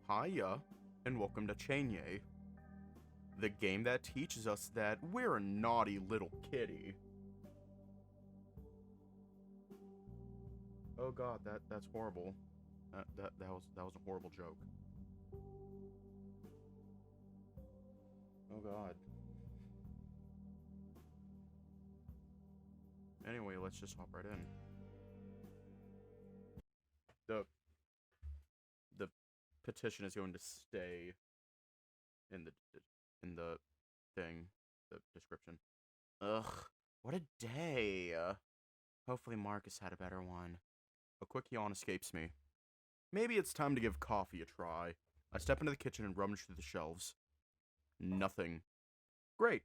Hiya, and welcome to Cienie, the game that teaches us that we're a naughty little kitty. Oh god, that's horrible. That was a horrible joke. Oh god. Anyway, let's just hop right in. The petition is going to stay in the thing, the description. Ugh, what a day. Hopefully Marcus had a better one. A quick yawn escapes me. Maybe it's time to give coffee a try. I step into the kitchen and rummage through the shelves. Nothing. Great.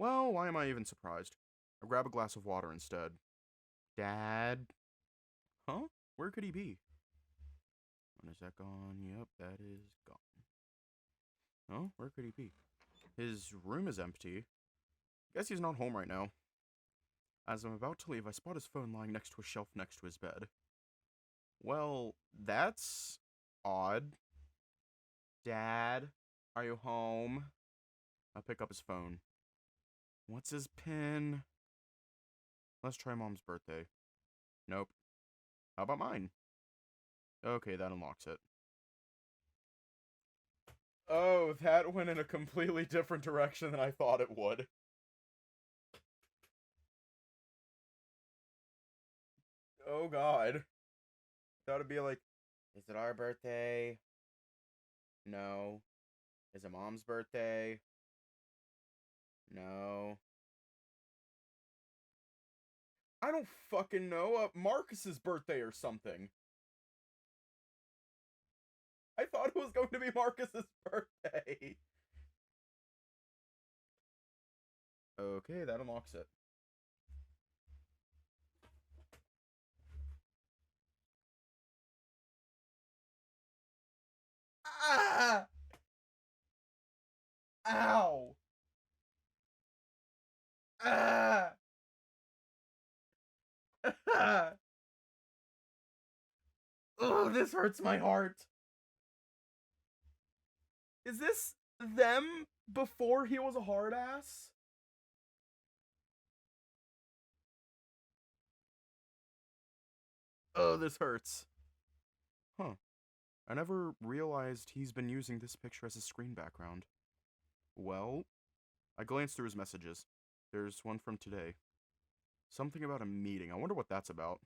Well, why am I even surprised? I grab a glass of water instead. Dad? Huh? Where could he be? Is that gone? Yep, that is gone. Oh, where could he be? His room is empty. Guess he's not home right now. As I'm about to leave, I spot his phone lying next to a shelf next to his bed. Well, that's odd. Dad, are you home? I pick up his phone. What's his pin? Let's try Mom's birthday. Nope. How about mine? Okay, that unlocks it. Oh, that went in a completely different direction than I thought it would. Oh god. Thought it'd be like, is it our birthday? No. Is it Mom's birthday? No. I don't fucking know. Marcus's birthday or something. I thought it was going to be Marcus's birthday. Okay, that unlocks it. Ah! Ow! Ah! Oh, this hurts my heart. Is this them before he was a hard ass? Oh, this hurts. Huh. I never realized he's been using this picture as a screen background. Well, I glanced through his messages. There's one from today. Something about a meeting. I wonder what that's about.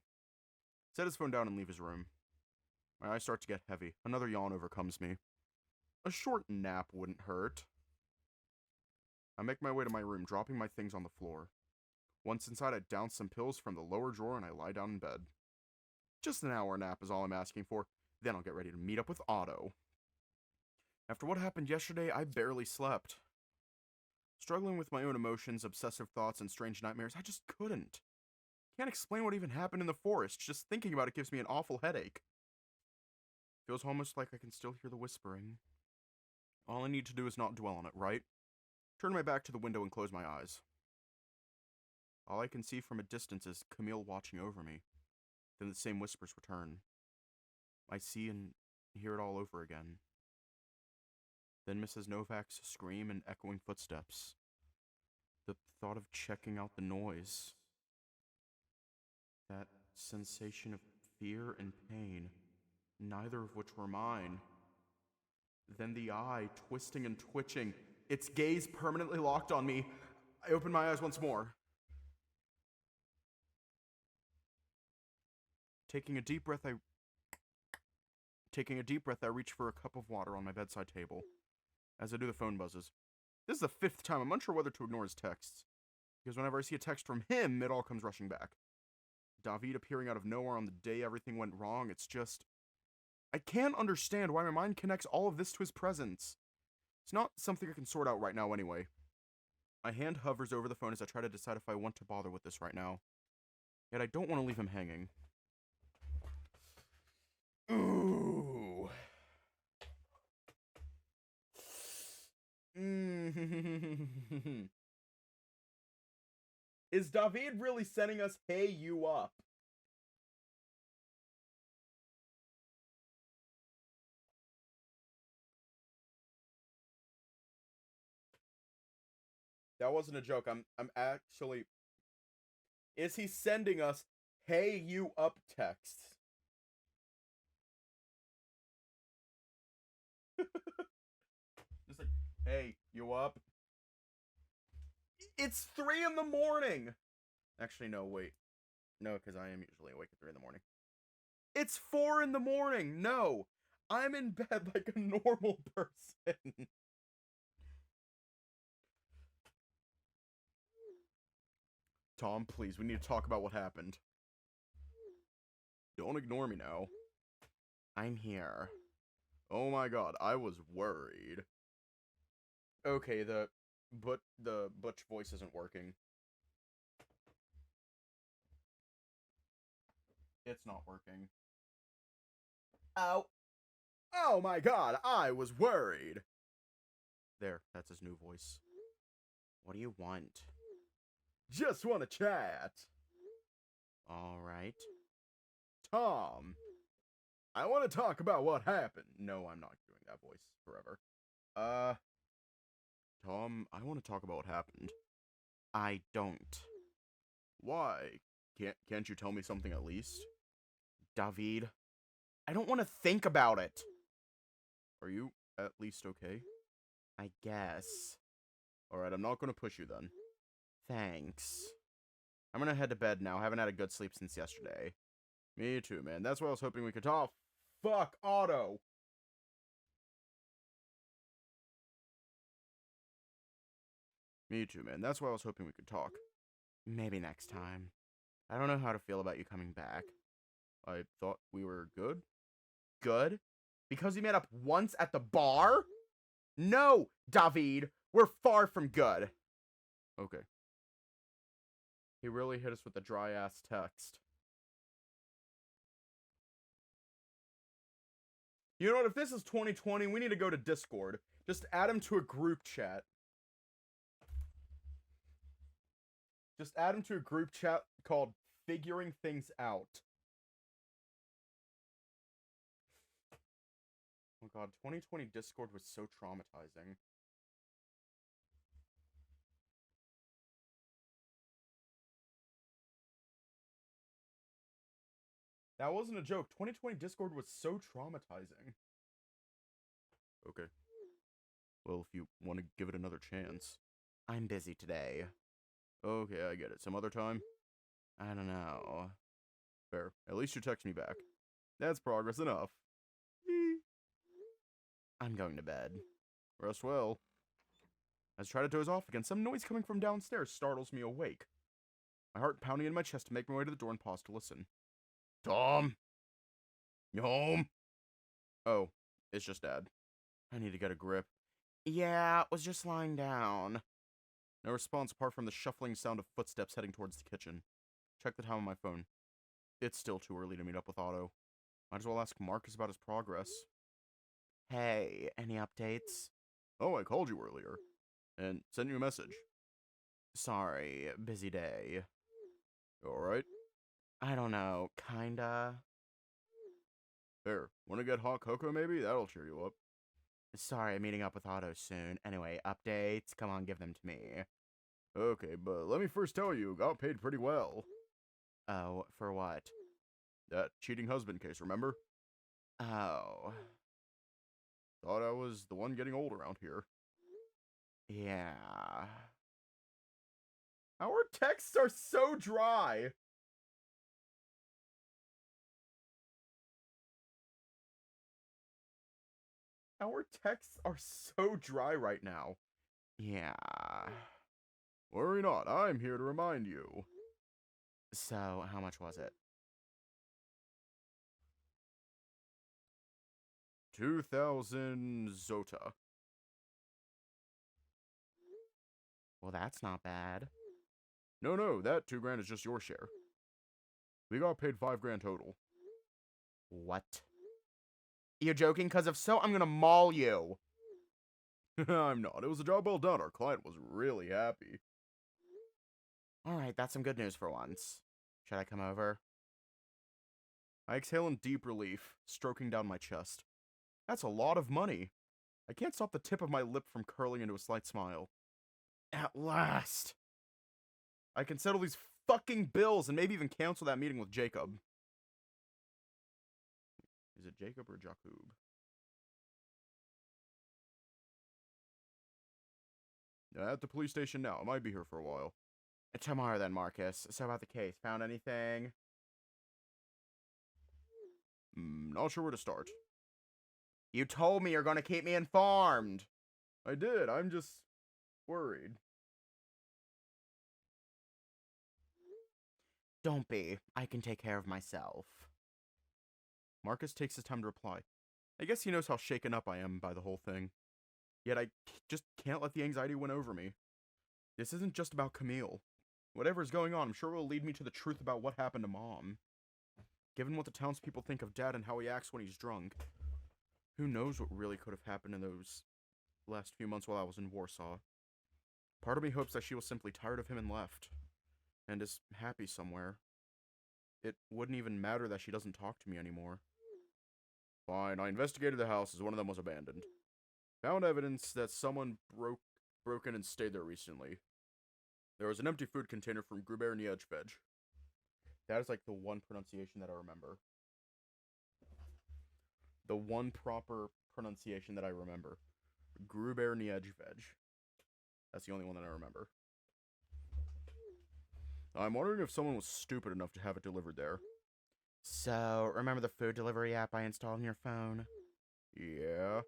Set his phone down and leave his room. My eyes start to get heavy. Another yawn overcomes me. A short nap wouldn't hurt. I make my way to my room, dropping my things on the floor. Once inside, I down some pills from the lower drawer and I lie down in bed. Just an hour nap is all I'm asking for. Then I'll get ready to meet up with Otto. After what happened yesterday, I barely slept. Struggling with my own emotions, obsessive thoughts, and strange nightmares, I just couldn't. Can't explain what even happened in the forest. Just thinking about it gives me an awful headache. Feels almost like I can still hear the whispering. All I need to do is not dwell on it, right? Turn my back to the window and close my eyes. All I can see from a distance is Camille watching over me. Then the same whispers return. I see and hear it all over again. Then Mrs. Novak's scream and echoing footsteps. The thought of checking out the noise. That sensation of fear and pain, neither of which were mine. Then the eye, twisting and twitching, its gaze permanently locked on me. I open my eyes once more. Taking a deep breath, I reach for a cup of water on my bedside table. As I do, the phone buzzes. This is the 5th time. I'm unsure whether to ignore his texts, because whenever I see a text from him, it all comes rushing back. David appearing out of nowhere on the day everything went wrong, it's just... I can't understand why my mind connects all of this to his presence. It's not something I can sort out right now anyway. My hand hovers over the phone as I try to decide if I want to bother with this right now. Yet I don't want to leave him hanging. Ooh. Is David really sending us hey you up? That wasn't a joke. I'm actually... Is he sending us, hey, you up texts? Just like, hey, you up? It's 3 in the morning! Actually, no, wait. No, because I am usually awake at 3 in the morning. It's 4 in the morning! No! I'm in bed like a normal person. Tom, please, we need to talk about what happened. Don't ignore me now. I'm here. Oh my god, I was worried. Okay, the Butch voice isn't working. It's not working. Ow. Oh my god, I was worried. There, that's his new voice. What do you want? Just want to chat. Alright. Tom. I want to talk about what happened. No, I'm not doing that voice forever. Tom, I want to talk about what happened. I don't. Why? Can't you tell me something at least? David, I don't want to think about it. Are you at least okay? I guess. Alright, I'm not going to push you then. Thanks. I'm gonna head to bed now. I haven't had a good sleep since yesterday. Me too, man. That's why I was hoping we could talk. Fuck, Otto! Me too, man. That's why I was hoping we could talk. Maybe next time. I don't know how to feel about you coming back. I thought we were good. Good? Because we met up once at the bar? No, David! We're far from good. Okay. He really hit us with a dry-ass text. You know what? If this is 2020, we need to go to Discord. Just add him to a group chat. Just add him to a group chat called Figuring Things Out. Oh god, 2020 Discord was so traumatizing. That wasn't a joke. 2020 Discord was so traumatizing. Okay. Well, if you want to give it another chance. I'm busy today. Okay, I get it. Some other time? I don't know. Fair. At least you text me back. That's progress enough. I'm going to bed. Rest well. As I try to doze off again, some noise coming from downstairs startles me awake. My heart pounding in my chest to make my way to the door and pause to listen. Tom? You home? Oh, it's just Dad. I need to get a grip. Yeah, was just lying down. No response apart from the shuffling sound of footsteps heading towards the kitchen. Check the time on my phone. It's still too early to meet up with Otto. Might as well ask Marcus about his progress. Hey, any updates? Oh, I called you earlier. And sent you a message. Sorry, busy day. You alright? I don't know, kinda. There, wanna get hot cocoa maybe? That'll cheer you up. Sorry, I'm meeting up with Otto soon. Anyway, updates? Come on, give them to me. Okay, but let me first tell you, got paid pretty well. Oh, for what? That cheating husband case, remember? Oh. Thought I was the one getting old around here. Yeah. Our texts are so dry. Our texts are so dry right now. Yeah. Worry not, I'm here to remind you. So, how much was it? 2,000 Zota. Well, that's not bad. No, that 2 grand is just your share. We got paid 5 grand total. What? You're joking? Because if so, I'm gonna maul you. I'm not. It was a job well done. Our client was really happy. Alright, that's some good news for once. Should I come over? I exhale in deep relief, stroking down my chest. That's a lot of money. I can't stop the tip of my lip from curling into a slight smile. At last! I can settle these fucking bills and maybe even cancel that meeting with Jacob. Is it Jacob or Jakub? At the police station now. I might be here for a while. Tomorrow then, Marcus. So about the case. Found anything? Not sure where to start. You told me you're gonna keep me informed. I did. I'm just worried. Don't be. I can take care of myself. Marcus takes his time to reply. I guess he knows how shaken up I am by the whole thing. Yet I just can't let the anxiety win over me. This isn't just about Camille. Whatever's going on, I'm sure will lead me to the truth about what happened to Mom. Given what the townspeople think of Dad and how he acts when he's drunk, who knows what really could have happened in those last few months while I was in Warsaw. Part of me hopes that she was simply tired of him and left, and is happy somewhere. It wouldn't even matter that she doesn't talk to me anymore. Fine, I investigated the house as one of them was abandoned. Found evidence that someone broke in and stayed there recently. There was an empty food container from Gruber Veg. That is like the one pronunciation that I remember. The one proper pronunciation that I remember. Gruber Veg. That's the only one that I remember. I'm wondering if someone was stupid enough to have it delivered there. So, remember the food delivery app I installed on your phone? Yeah.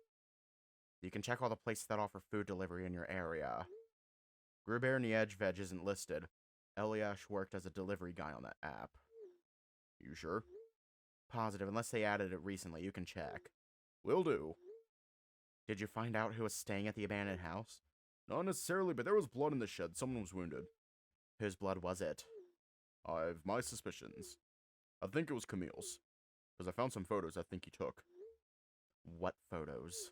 You can check all the places that offer food delivery in your area. Gruber Veg isn't listed. Eliash worked as a delivery guy on that app. You sure? Positive, unless they added it recently. You can check. Will do. Did you find out who was staying at the abandoned house? Not necessarily, but there was blood in the shed. Someone was wounded. Whose blood was it? I've my suspicions. I think it was Camille's. Because I found some photos I think he took. What photos?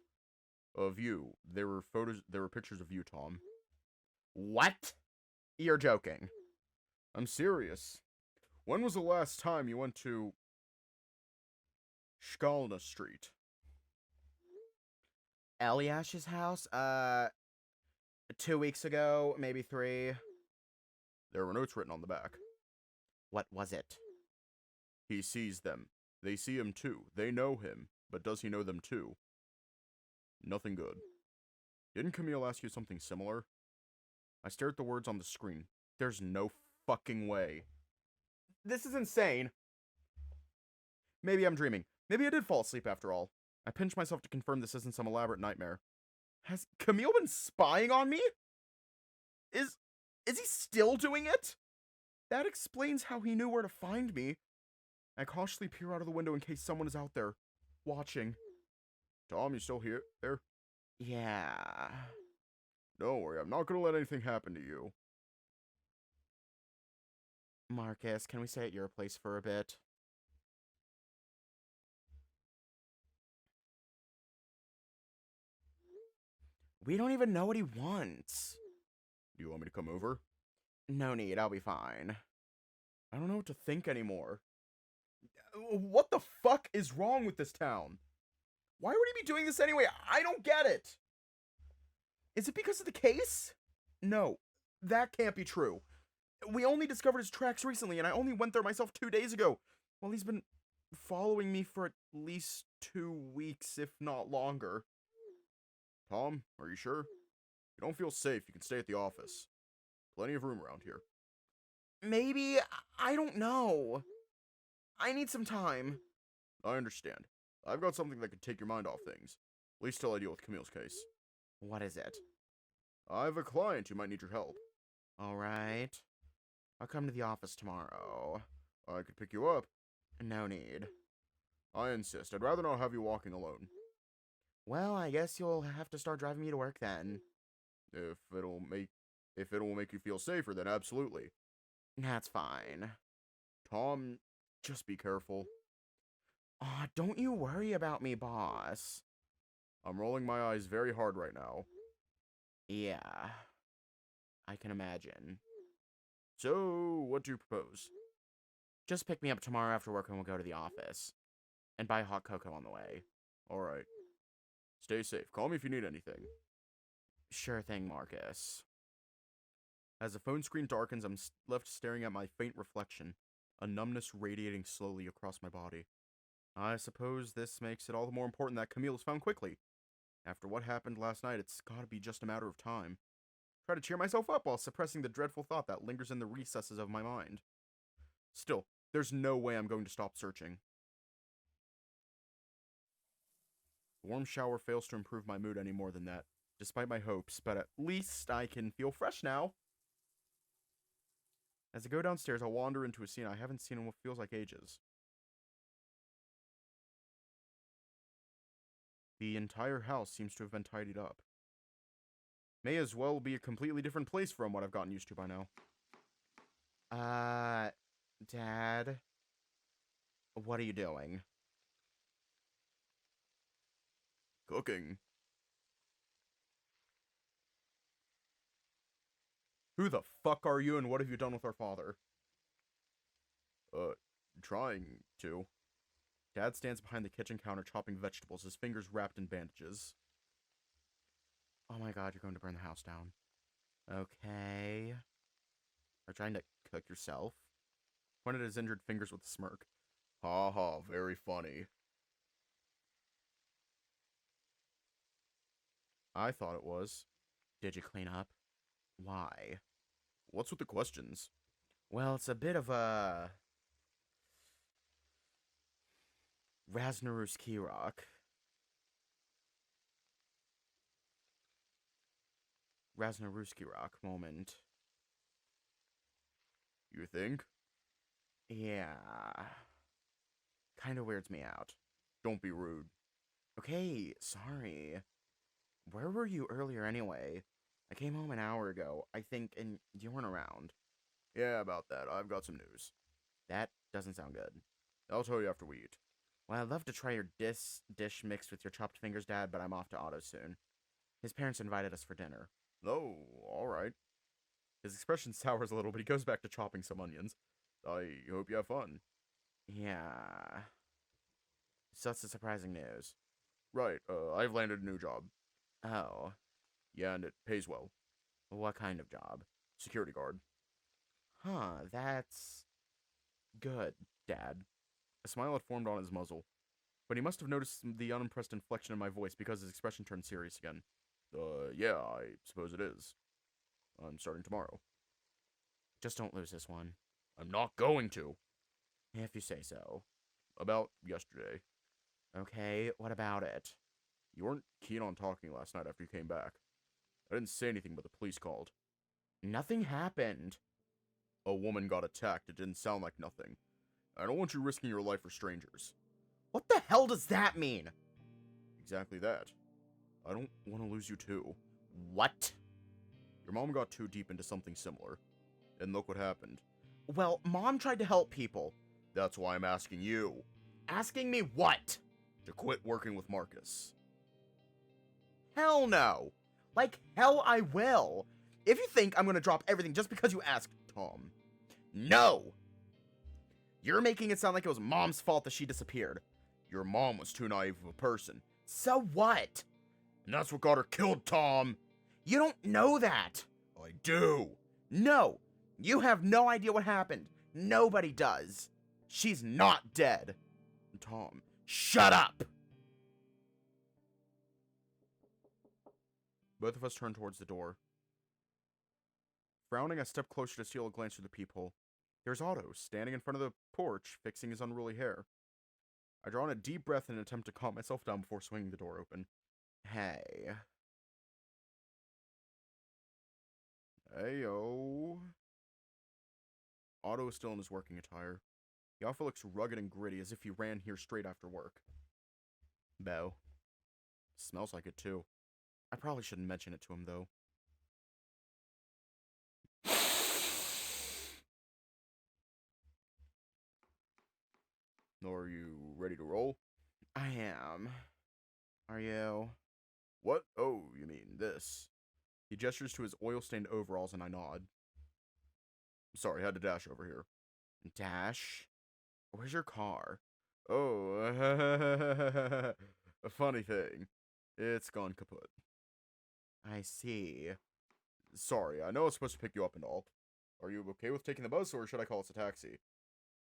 Of you. There were pictures of you, Tom. What? You're joking. I'm serious. When was the last time you went to Skalna Street? Eliash's house? 2 weeks ago, maybe 3. There were notes written on the back. What was it? He sees them. They see him too. They know him. But does he know them too? Nothing good. Didn't Camille ask you something similar? I stared at the words on the screen. There's no fucking way. This is insane. Maybe I'm dreaming. Maybe I did fall asleep after all. I pinched myself to confirm this isn't some elaborate nightmare. Has Camille been spying on me? Is he still doing it? That explains how he knew where to find me. I cautiously peer out of the window in case someone is out there, watching. Tom, you still here? There? Yeah. Don't worry, I'm not gonna let anything happen to you. Marcus, can we stay at your place for a bit? We don't even know what he wants. Do you want me to come over? No need, I'll be fine. I don't know what to think anymore. What the fuck is wrong with this town? Why would he be doing this anyway? I don't get it. Is it because of the case? No, that can't be true. We only discovered his tracks recently, and I only went there myself 2 days ago. Well, he's been following me for at least 2 weeks, if not longer. Tom, are you sure? If you don't feel safe, you can stay at the office. Plenty of room around here. Maybe. I don't know. I need some time. I understand. I've got something that could take your mind off things. At least till I deal with Camille's case. What is it? I have a client who might need your help. Alright. I'll come to the office tomorrow. I could pick you up. No need. I insist. I'd rather not have you walking alone. Well, I guess you'll have to start driving me to work then. If it will make you feel safer, then absolutely. That's fine. Tom, just be careful. Aw, don't you worry about me, boss. I'm rolling my eyes very hard right now. Yeah. I can imagine. So, what do you propose? Just pick me up tomorrow after work and we'll go to the office. And buy hot cocoa on the way. Alright. Stay safe. Call me if you need anything. Sure thing, Marcus. As the phone screen darkens, I'm left staring at my faint reflection, a numbness radiating slowly across my body. I suppose this makes it all the more important that Camille is found quickly. After what happened last night, it's gotta be just a matter of time. Try to cheer myself up while suppressing the dreadful thought that lingers in the recesses of my mind. Still, there's no way I'm going to stop searching. The warm shower fails to improve my mood any more than that, despite my hopes, but at least I can feel fresh now. As I go downstairs, I'll wander into a scene I haven't seen in what feels like ages. The entire house seems to have been tidied up. May as well be a completely different place from what I've gotten used to by now. Dad? What are you doing? Cooking. Who the fuck are you and what have you done with our father? Trying to. Dad stands behind the kitchen counter chopping vegetables, his fingers wrapped in bandages. Oh my god, you're going to burn the house down. Okay. Are you trying to cook yourself? Pointed at his injured fingers with a smirk. Ha ha, very funny. I thought it was. Did you clean up? Why? What's with the questions? Well, it's a bit of a... Raznaruski rock. Raznaruski rock moment. You think? Yeah. Kinda weirds me out. Don't be rude. Okay, sorry. Where were you earlier anyway? I came home an hour ago, I think, and you weren't around. Yeah, about that. I've got some news. That doesn't sound good. I'll tell you after we eat. Well, I'd love to try your dish mixed with your chopped fingers, Dad, but I'm off to Otto soon. His parents invited us for dinner. Oh, alright. His expression sours a little, but he goes back to chopping some onions. I hope you have fun. Yeah. So that's the surprising news. Right, I've landed a new job. Oh. Yeah, and it pays well. What kind of job? Security guard. Huh, that's... good, Dad. A smile had formed on his muzzle, but he must have noticed the unimpressed inflection in my voice because his expression turned serious again. Yeah, I suppose it is. I'm starting tomorrow. Just don't lose this one. I'm not going to. If you say so. About yesterday. Okay, what about it? You weren't keen on talking last night after you came back. I didn't say anything, but the police called. Nothing happened. A woman got attacked. It didn't sound like nothing. I don't want you risking your life for strangers. What the hell does that mean? Exactly that. I don't want to lose you too. What? Your mom got too deep into something similar. And look what happened. Well, Mom tried to help people. That's why I'm asking you. Asking me what? To quit working with Marcus. Hell no. Like hell I will. If you think I'm gonna drop everything just because you asked, Tom. No! You're making it sound like it was Mom's fault that she disappeared. Your mom was too naive of a person. So what? And that's what got her killed, Tom. You don't know that. I do. No. You have no idea what happened. Nobody does. She's not dead. Tom, shut up! Both of us turned towards the door. Frowning, I stepped closer to steal a glance through the peephole. Here's Otto, standing in front of the porch, fixing his unruly hair. I draw in a deep breath in an attempt to calm myself down before swinging the door open. Hey. Heyo. Otto is still in his working attire. He also looks rugged and gritty, as if he ran here straight after work. Bo. Smells like it, too. I probably shouldn't mention it to him, though. Are you ready to roll? I am. Are you? What? Oh, you mean this. He gestures to his oil-stained overalls and I nod. Sorry, had to dash over here. Dash? Where's your car? Oh, a funny thing. It's gone kaput. I see. Sorry, I know I was supposed to pick you up and all. Are you okay with taking the bus, or should I call us a taxi?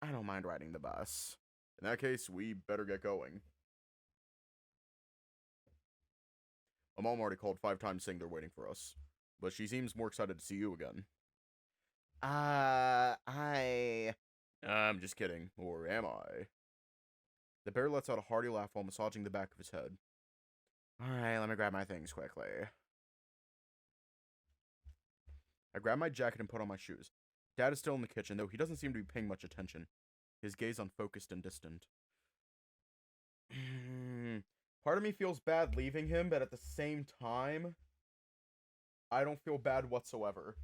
I don't mind riding the bus. In that case, we better get going. My mom already called 5 times saying they're waiting for us. But she seems more excited to see you again. I'm just kidding. Or am I? The bear lets out a hearty laugh while massaging the back of his head. Alright, let me grab my things quickly. I grab my jacket and put on my shoes. Dad is still in the kitchen, though he doesn't seem to be paying much attention. His gaze unfocused and distant. Part of me feels bad leaving him, but at the same time, I don't feel bad whatsoever.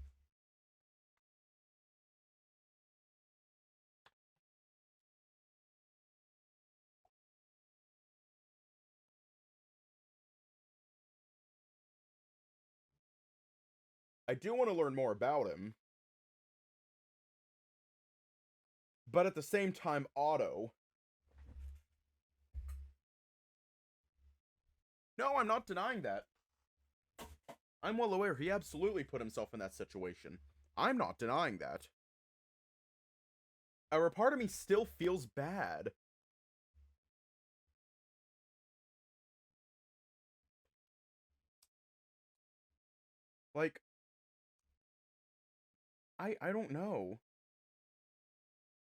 I do want to learn more about him. But at the same time, Otto. No, I'm not denying that. I'm well aware he absolutely put himself in that situation. I'm not denying that. A part of me still feels bad. Like, I don't know.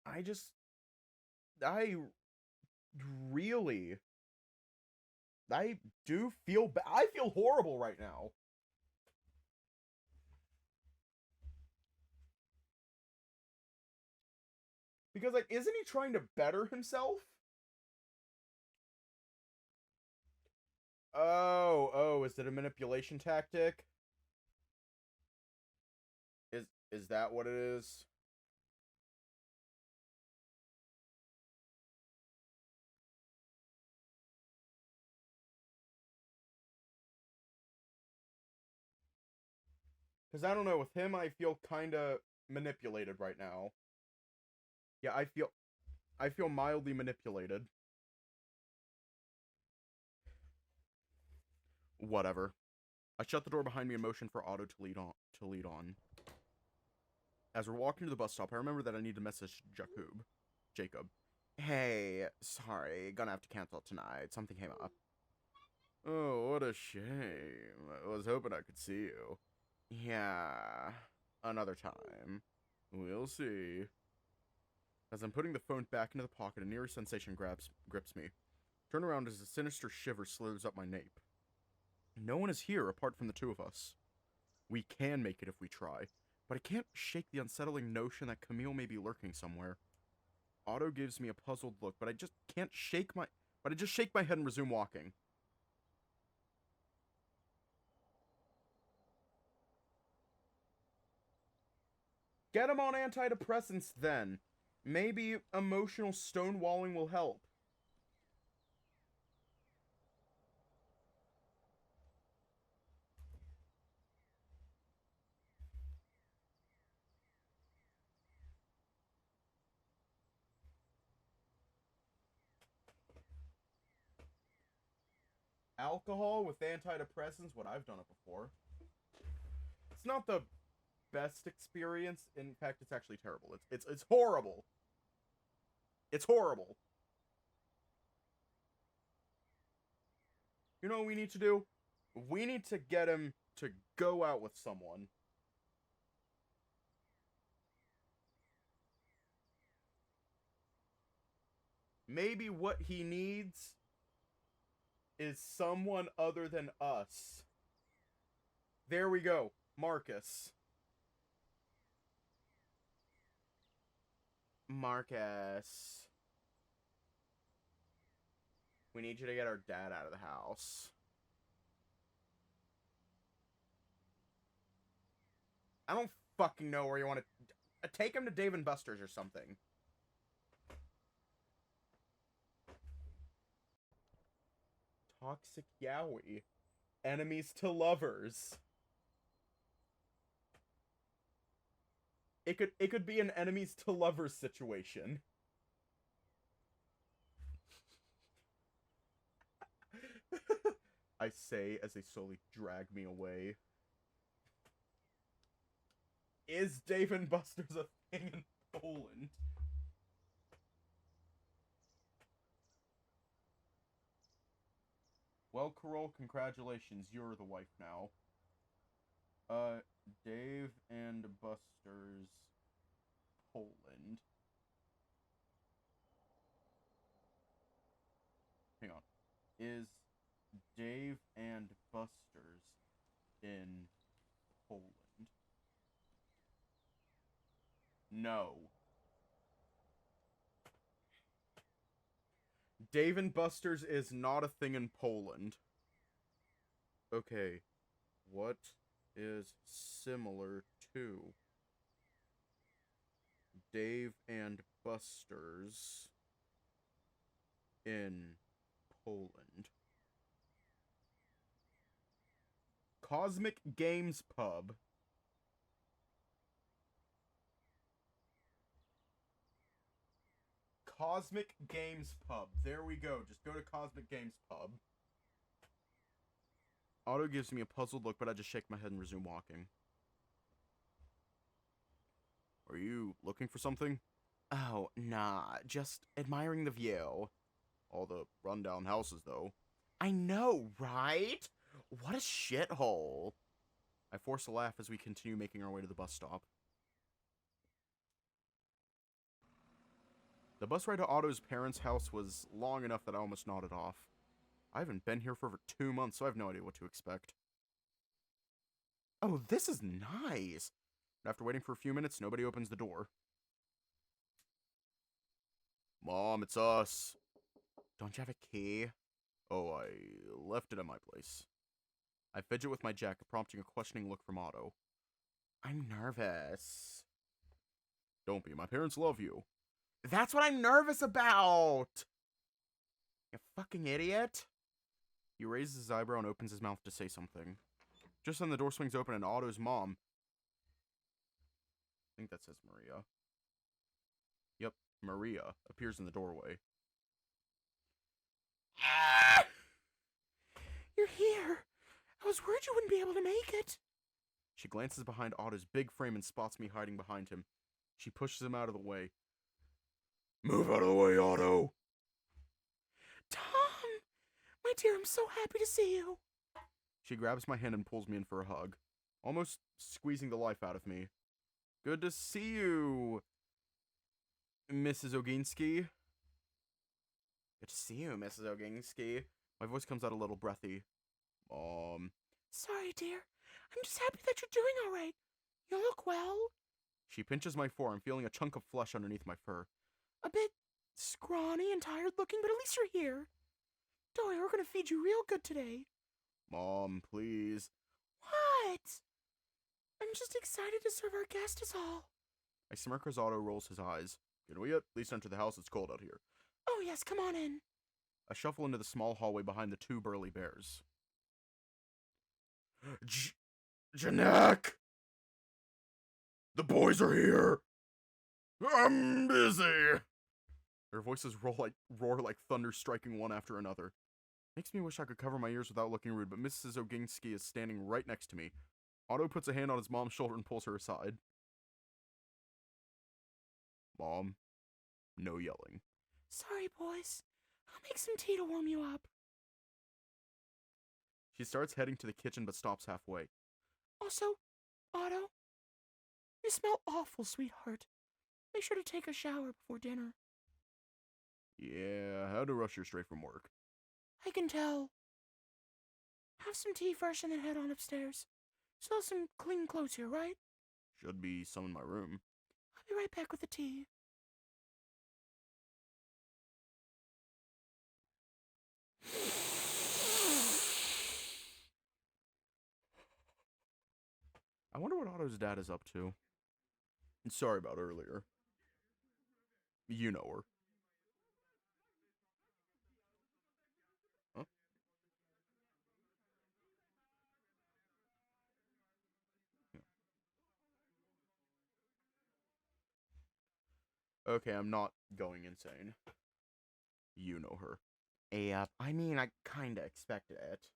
I really, I do feel bad. I feel horrible right now. Because, like, isn't he trying to better himself? Oh, is it a manipulation tactic? Is that what it is? Because I don't know, with him I feel kinda manipulated right now. Yeah, I feel mildly manipulated. Whatever. I shut the door behind me and motioned for Otto to lead on. As we're walking to the bus stop, I remember that I need to message Jacob. Hey, sorry, gonna have to cancel tonight. Something came up. Oh, what a shame. I was hoping I could see you. Yeah, another time. We'll see. As I'm putting the phone back into the pocket, a near sensation grips me. Turn around as a sinister shiver slithers up my nape. No one is here apart from the two of us. We can make it if we try, but I can't shake the unsettling notion that Camille may be lurking somewhere. Otto gives me a puzzled look, but I just shake my head and resume walking. Get him on antidepressants then. Maybe emotional stonewalling will help. Alcohol with antidepressants, what I've done it before. It's not the best experience. In fact, it's actually terrible. It's horrible. It's horrible. You know what we need to do? We need to get him to go out with someone. Maybe what he needs is someone other than us. There we go. Marcus. Marcus. We need you to get our dad out of the house. I don't fucking know where you want to... Take him to Dave & Buster's or something. Toxic yaoi. Enemies to lovers. It could be an enemies to lovers situation. I say as they slowly drag me away. Is Dave and Buster's a thing in Poland? Well, Carol, congratulations. You're the wife now. Dave and Buster's Poland. Hang on. Is Dave and Buster's in Poland? No. Dave and Buster's is not a thing in Poland. Okay. What is similar to Dave and Buster's in Poland? Cosmic Games Pub. Cosmic Games Pub. There we go. Just go to Cosmic Games Pub. Otto gives me a puzzled look, but I just shake my head and resume walking. Are you looking for something? Oh, nah. Just admiring the view. All the rundown houses, though. I know, right? What a shithole. I force a laugh as we continue making our way to the bus stop. The bus ride to Otto's parents' house was long enough that I almost nodded off. I haven't been here for over 2 months, so I have no idea what to expect. Oh, this is nice. After waiting for a few minutes, nobody opens the door. Mom, it's us. Don't you have a key? Oh, I left it at my place. I fidget with my jacket, prompting a questioning look from Otto. I'm nervous. Don't be. My parents love you. That's what I'm nervous about! You fucking idiot. He raises his eyebrow and opens his mouth to say something. Just then the door swings open and Otto's mom, I think that says Maria. Yep, Maria appears in the doorway. You're here. I was worried you wouldn't be able to make it. She glances behind Otto's big frame and spots me hiding behind him. She pushes him out of the way. Move out of the way, Otto! Tom! My dear, I'm so happy to see you. She grabs my hand and pulls me in for a hug, almost squeezing the life out of me. Good to see you, Mrs. Oginski. Good to see you, Mrs. Oginski. My voice comes out a little breathy. Sorry, dear. I'm just happy that you're doing all right. You look well. She pinches my forearm, feeling a chunk of flesh underneath my fur. A bit scrawny and tired looking, but at least you're here. Don't worry, we're gonna feed you real good today. Mom, please. What? I'm just excited to serve our guest is all. I smirk as Otto rolls his eyes. Can we at least enter the house? It's cold out here. Oh yes, come on in. I shuffle into the small hallway behind the 2 burly bears. Janek! The boys are here! I'm busy! Their voices roar like thunder, striking one after another. Makes me wish I could cover my ears without looking rude, but Mrs. Oginski is standing right next to me. Otto puts a hand on his mom's shoulder and pulls her aside. Mom, no yelling. Sorry, boys. I'll make some tea to warm you up. She starts heading to the kitchen but stops halfway. Also, Otto, you smell awful, sweetheart. Make sure to take a shower before dinner. Yeah, I had to rush here straight from work. I can tell. Have some tea first and then head on upstairs. Still have some clean clothes here, right? Should be some in my room. I'll be right back with the tea. I wonder what Otto's dad is up to. Sorry about earlier. You know her. Huh? Yeah. Okay, I'm not going insane. You know her. Yeah, I mean, I kinda expected it.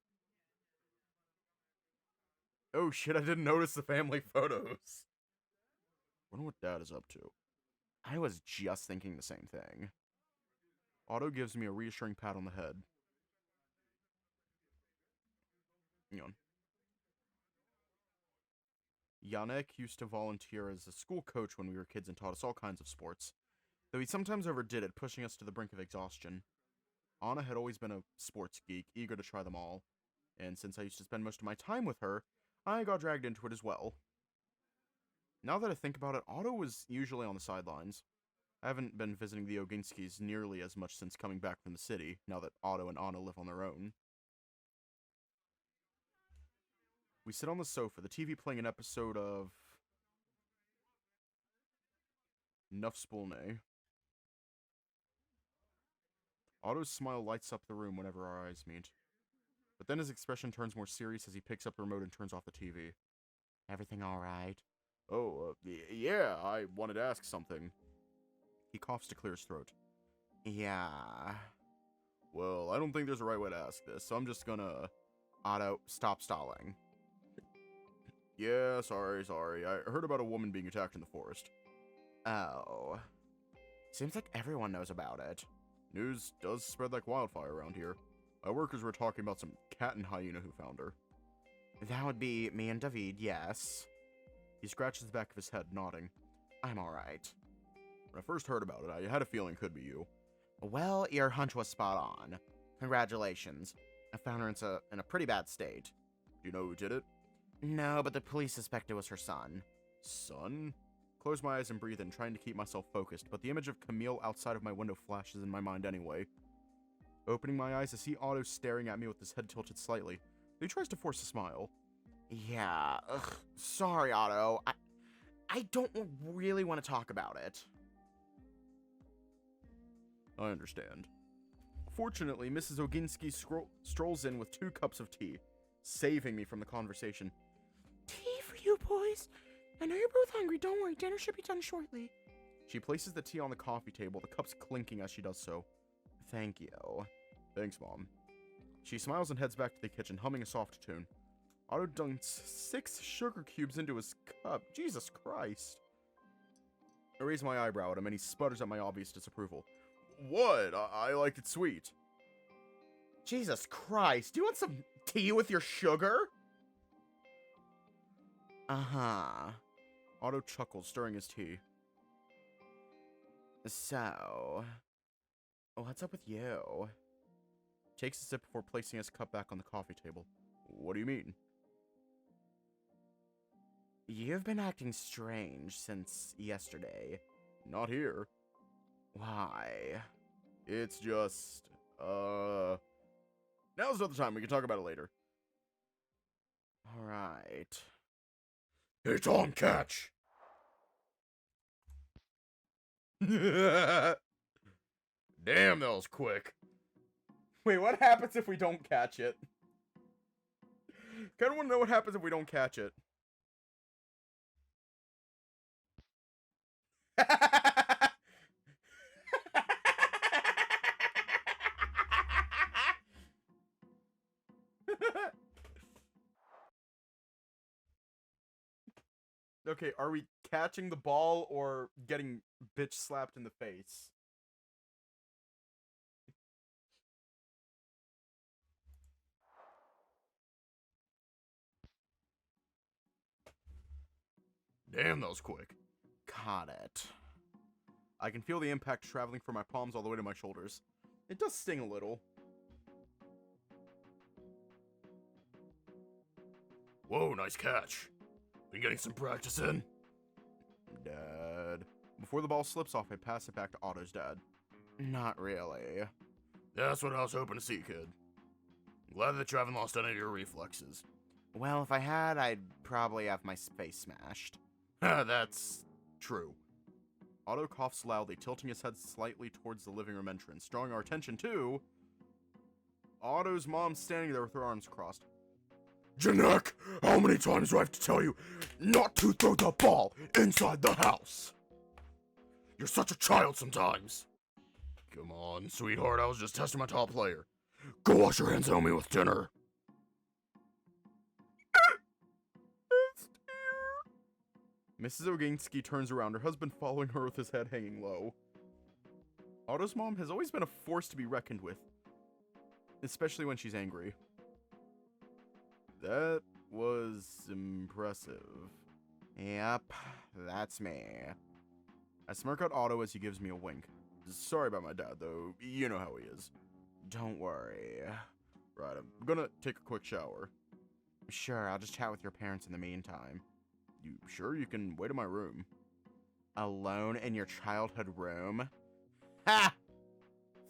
Oh shit, I didn't notice the family photos. Wonder what Dad is up to. I was just thinking the same thing. Otto gives me a reassuring pat on the head. Yawn. Janek used to volunteer as a school coach when we were kids and taught us all kinds of sports, though he sometimes overdid it, pushing us to the brink of exhaustion. Anna had always been a sports geek, eager to try them all, and since I used to spend most of my time with her, I got dragged into it as well. Now that I think about it, Otto was usually on the sidelines. I haven't been visiting the Oginskis nearly as much since coming back from the city, now that Otto and Anna live on their own. We sit on the sofa, the TV playing an episode of Nuffspolne. Otto's smile lights up the room whenever our eyes meet. But then his expression turns more serious as he picks up the remote and turns off the TV. Everything alright? Oh, yeah, I wanted to ask something. He coughs to clear his throat. Yeah. Well, I don't think there's a right way to ask this, so I'm just gonna... Otto, stop stalling. Yeah, sorry. I heard about a woman being attacked in the forest. Oh. Seems like everyone knows about it. News does spread like wildfire around here. My workers were talking about some cat and hyena who found her. That would be me and David, yes. He scratches the back of his head, nodding. I'm alright. When I first heard about it, I had a feeling it could be you. Well, your hunch was spot on. Congratulations. I found her in a pretty bad state. Do you know who did it? No, but the police suspect it was her son. Son? Close my eyes and breathe in, trying to keep myself focused, but the image of Camille outside of my window flashes in my mind anyway. Opening my eyes, I see Otto staring at me with his head tilted slightly. He tries to force a smile. Yeah, sorry, Otto. I don't really want to talk about it. I understand. Fortunately, Mrs. Oginski strolls in with 2 cups of tea, saving me from the conversation. Tea for you, boys. I know you're both hungry. Don't worry, dinner should be done shortly. She places the tea on the coffee table, the cups clinking as she does so. Thank you. Thanks, Mom. She smiles and heads back to the kitchen, humming a soft tune. Otto dunks 6 sugar cubes into his cup. Jesus Christ. I raise my eyebrow at him, and he sputters at my obvious disapproval. What? I like it sweet. Jesus Christ. Do you want some tea with your sugar? Uh-huh. Otto chuckles, stirring his tea. So, what's up with you? Takes a sip before placing his cup back on the coffee table. What do you mean? You've been acting strange since yesterday. Not here. Why? It's just, now's not the time. We can talk about it later. Alright. It's on catch! Damn, that was quick. Wait, what happens if we don't catch it? Kinda wanna know what happens if we don't catch it. Okay, are we catching the ball or getting bitch slapped in the face? Damn, that was quick. Caught it. I can feel the impact traveling from my palms all the way to my shoulders. It does sting a little. Whoa, nice catch. Been getting some practice in. Dad. Before the ball slips off, I pass it back to Otto's dad. Not really. That's what I was hoping to see, kid. I'm glad that you haven't lost any of your reflexes. Well, if I had, I'd probably have my face smashed. That's true. Otto coughs loudly, tilting his head slightly towards the living room entrance, drawing our attention to... Otto's mom standing there with her arms crossed. Janek, how many times do I have to tell you not to throw the ball inside the house? You're such a child sometimes. Come on, sweetheart, I was just testing my top player. Go wash your hands and help me with dinner. Mrs. Oginski turns around, her husband following her with his head hanging low. Otto's mom has always been a force to be reckoned with, especially when she's angry. That was impressive. Yep, that's me. I smirk at Otto as he gives me a wink. Sorry about my dad, though. You know how he is. Don't worry. Right, I'm gonna take a quick shower. Sure, I'll just chat with your parents in the meantime. You sure you can wait in my room? Alone in your childhood room? Ha!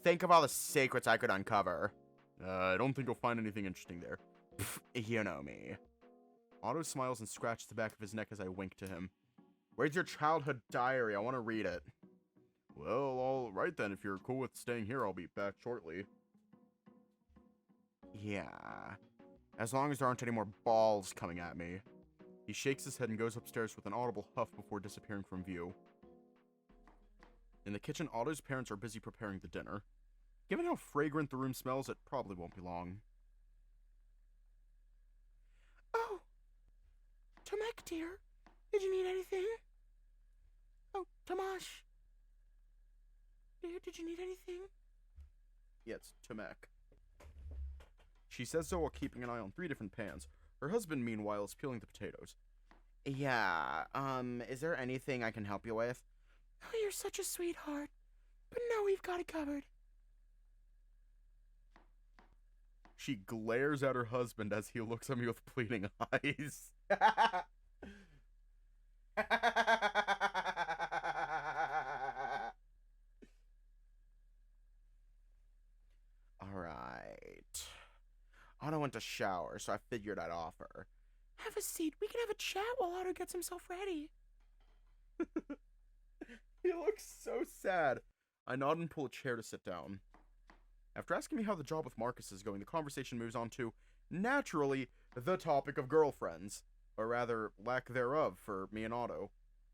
Think of all the secrets I could uncover. I don't think you'll find anything interesting there. Pfft, you know me. Otto smiles and scratches the back of his neck as I wink to him. Where's your childhood diary? I want to read it. Well, alright then. If you're cool with staying here, I'll be back shortly. Yeah. As long as there aren't any more balls coming at me. He shakes his head and goes upstairs with an audible huff before disappearing from view. In the kitchen, Otto's parents are busy preparing the dinner. Given how fragrant the room smells, it probably won't be long. Oh! Tomek, dear. Did you need anything? Oh, Tomasz. Dear, did you need anything? Yes, Tomek. She says so while keeping an eye on 3 different pans. Her husband, meanwhile, is peeling the potatoes. Yeah, is there anything I can help you with? Oh, you're such a sweetheart. But no, we've got it covered. She glares at her husband as he looks at me with pleading eyes. Alright. Otto went to shower, so I figured I'd offer. Have a seat. We can have a chat while Otto gets himself ready. He looks so sad. I nod and pull a chair to sit down. After asking me how the job with Marcus is going, the conversation moves on to, naturally, the topic of girlfriends. Or rather, lack thereof for me and Otto.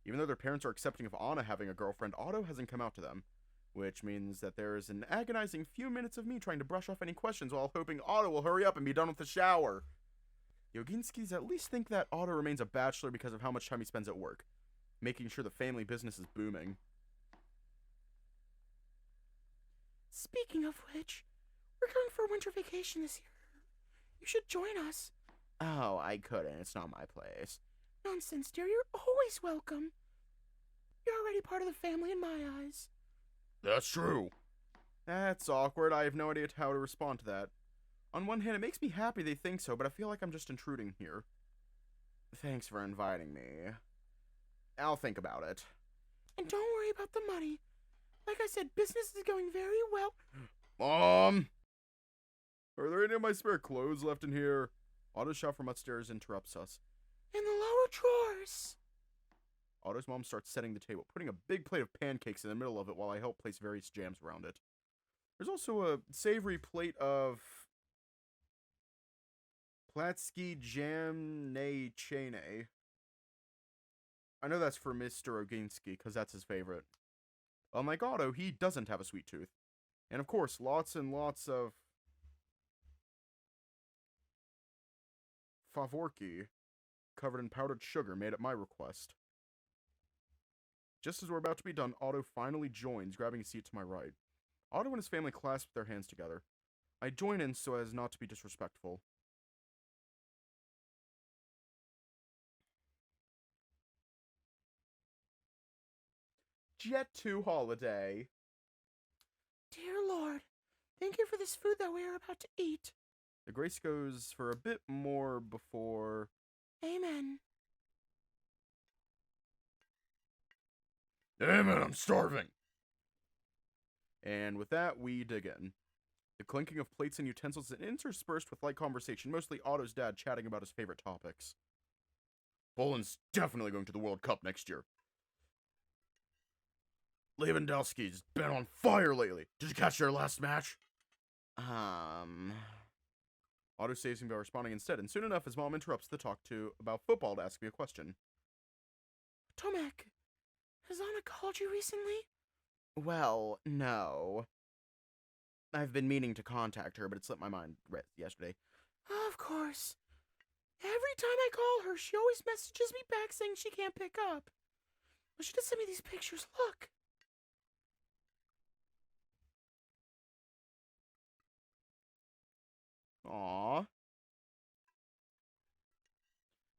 Even though their parents are accepting of Anna having a girlfriend, Otto hasn't come out to them. Which means that there is an agonizing few minutes of me trying to brush off any questions while hoping Otto will hurry up and be done with the shower. The Oginskis at least think that Otto remains a bachelor because of how much time he spends at work, making sure the family business is booming. Speaking of which, we're going for winter vacation this year. You should join us. Oh, I couldn't. It's not my place. Nonsense, dear. You're always welcome. You're already part of the family in my eyes. That's true. That's awkward. I have no idea how to respond to that. On one hand, it makes me happy they think so, but I feel like I'm just intruding here. Thanks for inviting me. I'll think about it. And don't worry about the money. Like I said, business is going very well. Mom! Are there any of my spare clothes left in here? Otto's shout from upstairs interrupts us. In the lower drawers. Otto's mom starts setting the table, putting a big plate of pancakes in the middle of it while I help place various jams around it. There's also a savory plate of Platsky jam Cienie. I know that's for Mr. Oginski, because that's his favorite. Unlike Otto, he doesn't have a sweet tooth. And of course, lots and lots of favorki, covered in powdered sugar, made at my request. Just as we're about to be done, Otto finally joins, grabbing a seat to my right. Otto and his family clasp their hands together. I join in so as not to be disrespectful. Jet 2 holiday. Dear Lord, thank you for this food that we are about to eat. The grace goes for a bit more before... Amen. Amen, I'm starving. And with that, we dig in. The clinking of plates and utensils is interspersed with light conversation, mostly Otto's dad chatting about his favorite topics. Poland's definitely going to the World Cup next year. Lewandowski's been on fire lately. Did you catch their last match? Otto saves him by responding instead, and soon enough his mom interrupts the talk about football to ask me a question. Tomek, has Anna called you recently? Well, no. I've been meaning to contact her, but it slipped my mind yesterday. Of course. Every time I call her, she always messages me back saying she can't pick up. But she just sent me these pictures. Look. Aww.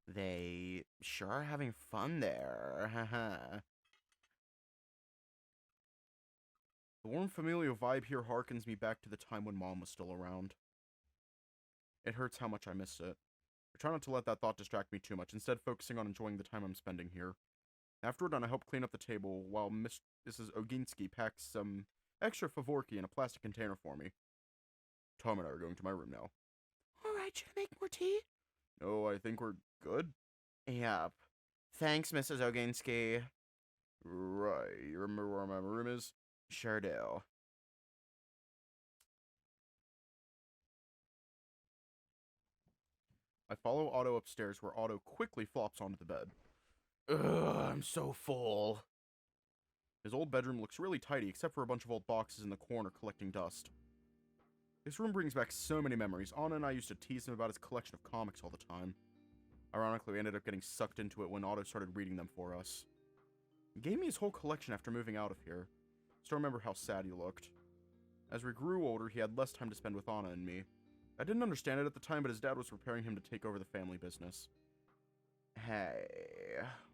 They sure are having fun there. Haha. The warm familial vibe here harkens me back to the time when Mom was still around. It hurts how much I missed it. I try not to let that thought distract me too much, instead focusing on enjoying the time I'm spending here. After we're done, I help clean up the table while Mrs. Oginski packs some extra favorki in a plastic container for me. Tom and I are going to my room now. Alright, should I make more tea? No, I think we're good. Yep. Thanks, Mrs. Oginski. Right, you remember where my room is? Sure do. I follow Otto upstairs, where Otto quickly flops onto the bed. Ugh, I'm so full. His old bedroom looks really tidy, except for a bunch of old boxes in the corner collecting dust. This room brings back so many memories. Anna and I used to tease him about his collection of comics all the time. Ironically, we ended up getting sucked into it when Otto started reading them for us. He gave me his whole collection after moving out of here. Still remember how sad he looked. As we grew older, he had less time to spend with Anna and me. I didn't understand it at the time, but his dad was preparing him to take over the family business. Hey,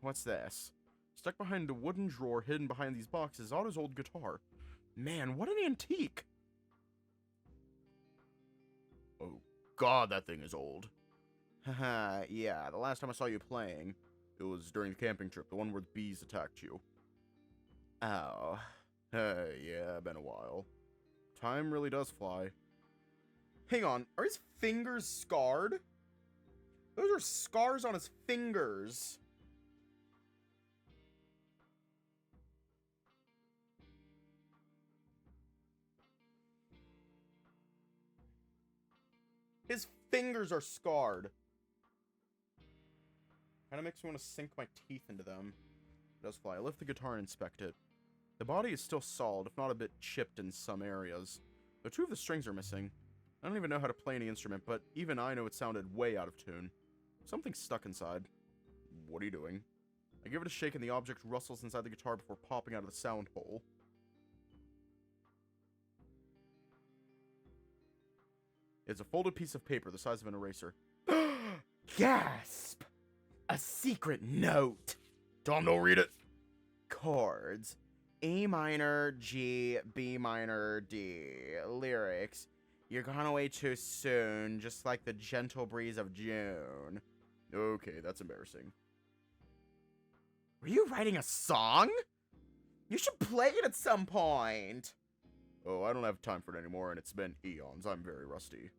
what's this? Stuck behind a wooden drawer hidden behind these boxes is Otto's old guitar. Man, what an antique! Oh god, that thing is old. Haha, yeah, the last time I saw you playing, it was during the camping trip, the one where the bees attacked you. Oh. Hey, yeah, been a while. Time really does fly. Hang on, are his fingers scarred? Those are scars on his fingers. His fingers are scarred. Kinda makes me want to sink my teeth into them. It does fly. I lift the guitar and inspect it. The body is still solid, if not a bit chipped in some areas. Though two of the strings are missing. I don't even know how to play any instrument, but even I know it sounded way out of tune. Something's stuck inside. What are you doing? I give it a shake and the object rustles inside the guitar before popping out of the sound hole. It's a folded piece of paper the size of an eraser. Gasp! A secret note! Tom, don't read it! Chords. A minor, G, B minor, D. Lyrics. You're gone away too soon, just like the gentle breeze of June. Okay, that's embarrassing. Were you writing a song? You should play it at some point. Oh, I don't have time for it anymore, and it's been eons. I'm very rusty.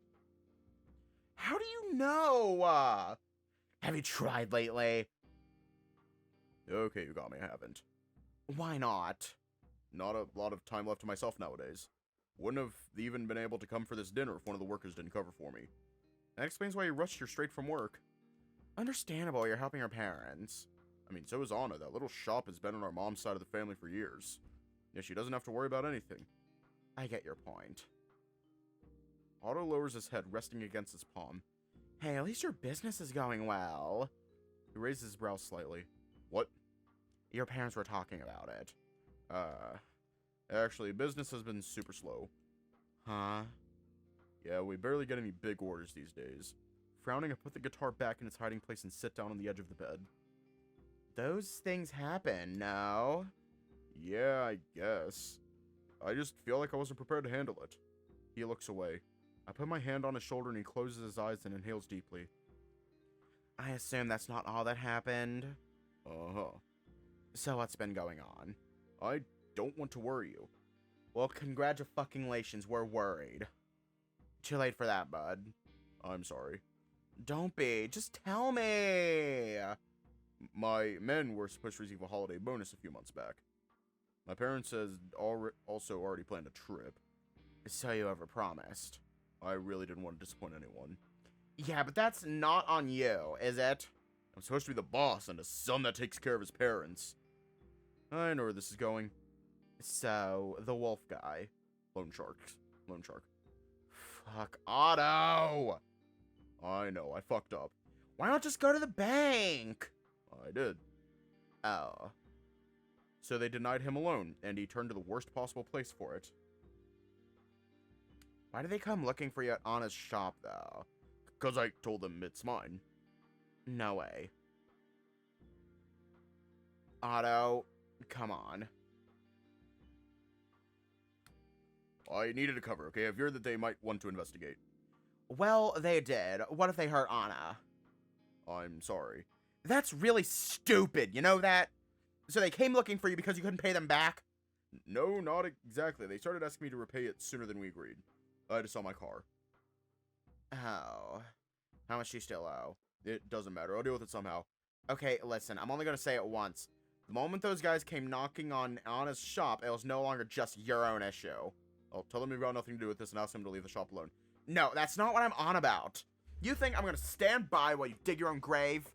How do you know? Have you tried lately? Okay, you got me, I haven't. Why not? Not a lot of time left to myself nowadays. Wouldn't have even been able to come for this dinner if one of the workers didn't cover for me. That explains why you rushed here straight from work. Understandable, you're helping our parents. I mean, so is Anna. That little shop has been on our mom's side of the family for years. Yeah, she doesn't have to worry about anything. I get your point. Otto lowers his head, resting against his palm. Hey, at least your business is going well. He raises his brows slightly. What? Your parents were talking about it. Actually, business has been super slow. Huh? Yeah, we barely get any big orders these days. Frowning, I put the guitar back in its hiding place and sit down on the edge of the bed. Those things happen, no? Yeah, I guess. I just feel like I wasn't prepared to handle it. He looks away. I put my hand on his shoulder and he closes his eyes and inhales deeply. I assume that's not all that happened? Uh-huh. So what's been going on? I don't want to worry you. Well, congratulations, we're worried. Too late for that, bud. I'm sorry. Don't be. Just tell me. My men were supposed to receive a holiday bonus a few months back. My parents also already planned a trip. So you ever promised? I really didn't want to disappoint anyone. Yeah, but that's not on you, is it? I'm supposed to be the boss and a son that takes care of his parents. I know where this is going. So, the wolf guy. Lone shark. Fuck, Otto! I know, I fucked up. Why not just go to the bank? I did. Oh. So they denied him a loan, and he turned to the worst possible place for it. Why did they come looking for you at Anna's shop, though? 'Cause I told them it's mine. No way. Otto, come on. I needed a cover, okay? I feared that they might want to investigate. Well, they did. What if they hurt Anna? I'm sorry. That's really stupid, you know that? So they came looking for you because you couldn't pay them back? No, not exactly. They started asking me to repay it sooner than we agreed. I had to sell my car. Oh. How much do you still owe? It doesn't matter. I'll deal with it somehow. Okay, listen, I'm only gonna say it once. The moment those guys came knocking on Anna's shop, it was no longer just your own issue. I'll tell them you've got nothing to do with this and ask them to leave the shop alone. No, that's not what I'm on about. You think I'm gonna stand by while you dig your own grave?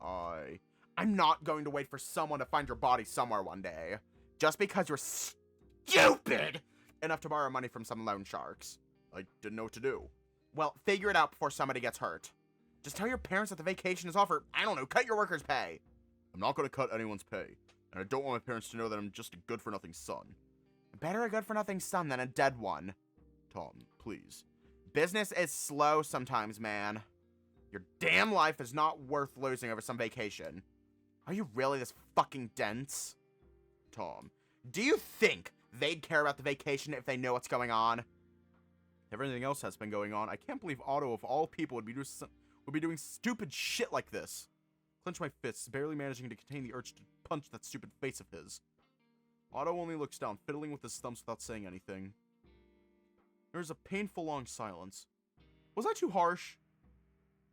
I'm not going to wait for someone to find your body somewhere one day. Just because you're stupid enough to borrow money from some loan sharks. I didn't know what to do. Well, figure it out before somebody gets hurt. Just tell your parents that the vacation is offered. I don't know, cut your workers' pay. I'm not going to cut anyone's pay. And I don't want my parents to know that I'm just a good-for-nothing son. Better a good-for-nothing son than a dead one. Tom, please. Business is slow sometimes, man. Your damn life is not worth losing over some vacation. Are you really this fucking dense? Tom. Do you think they'd care about the vacation if they know what's going on? Everything else has been going on. I can't believe Otto, of all people, would be doing stupid shit like this. Clench my fists, barely managing to contain the urge to punch that stupid face of his. Otto only looks down, fiddling with his thumbs without saying anything. There's a painful long silence. Was I too harsh?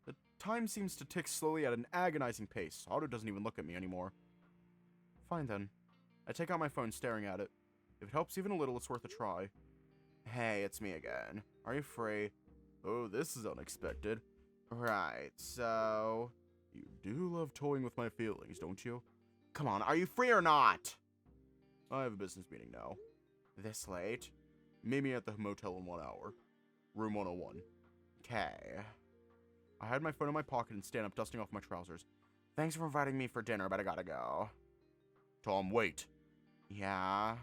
The time seems to tick slowly at an agonizing pace. Otto doesn't even look at me anymore. Fine then. I take out my phone, staring at it. If it helps even a little, it's worth a try. Hey, it's me again. Are you free? Oh, this is unexpected. Right, so... You do love toying with my feelings, don't you? Come on, are you free or not? I have a business meeting now. This late? Meet me at the motel in 1 hour. Room 101. Okay. I had my phone in my pocket and stand up, dusting off my trousers. Thanks for inviting me for dinner, but I gotta go. Tom, wait. Yeah?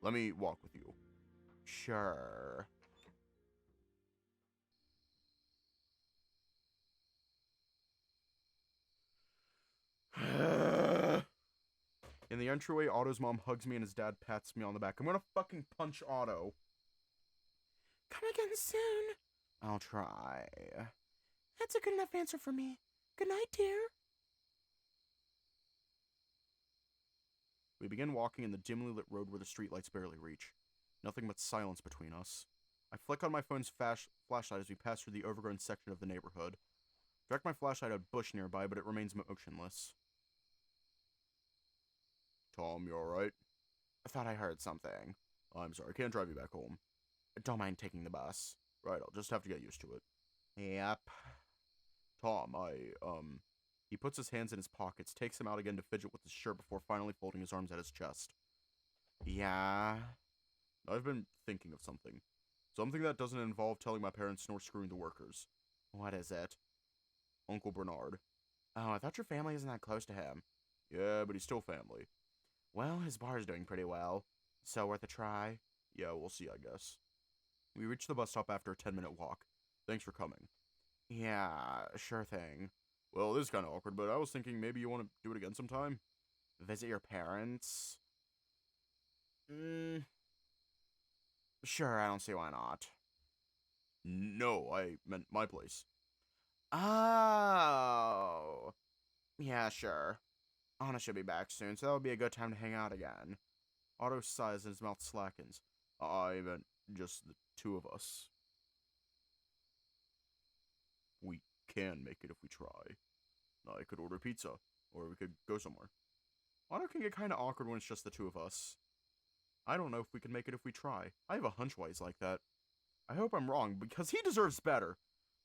Let me walk with you. Sure. In the entryway, Otto's mom hugs me and his dad pats me on the back. I'm gonna fucking punch Otto. Come again soon. I'll try. That's a good enough answer for me. Good night, dear. We begin walking in the dimly lit road where the streetlights barely reach. Nothing but silence between us. I flick on my phone's flashlight as we pass through the overgrown section of the neighborhood. Direct my flashlight at a bush nearby, but it remains motionless. Tom, you alright? I thought I heard something. I'm sorry, I can't drive you back home. Don't mind taking the bus. Right, I'll just have to get used to it. Yep. Tom, He puts his hands in his pockets, takes them out again to fidget with his shirt before finally folding his arms at his chest. Yeah? I've been thinking of something. Something that doesn't involve telling my parents nor screwing the workers. What is it? Uncle Bernard. Oh, I thought your family isn't that close to him. Yeah, but he's still family. Well, his bar's doing pretty well. So worth a try? Yeah, we'll see, I guess. We reach the bus stop after a 10-minute walk. Thanks for coming. Yeah, sure thing. Well, this is kind of awkward, but I was thinking maybe you want to do it again sometime? Visit your parents? Sure, I don't see why not. No, I meant my place. Oh. Yeah, sure. Anna should be back soon, so that would be a good time to hang out again. Otto sighs and his mouth slackens. I meant just the two of us. We can make it if we try. I could order pizza, or we could go somewhere. Otto can get kind of awkward when it's just the two of us. I don't know if we can make it if we try. I have a hunch why he's like that. I hope I'm wrong, because he deserves better.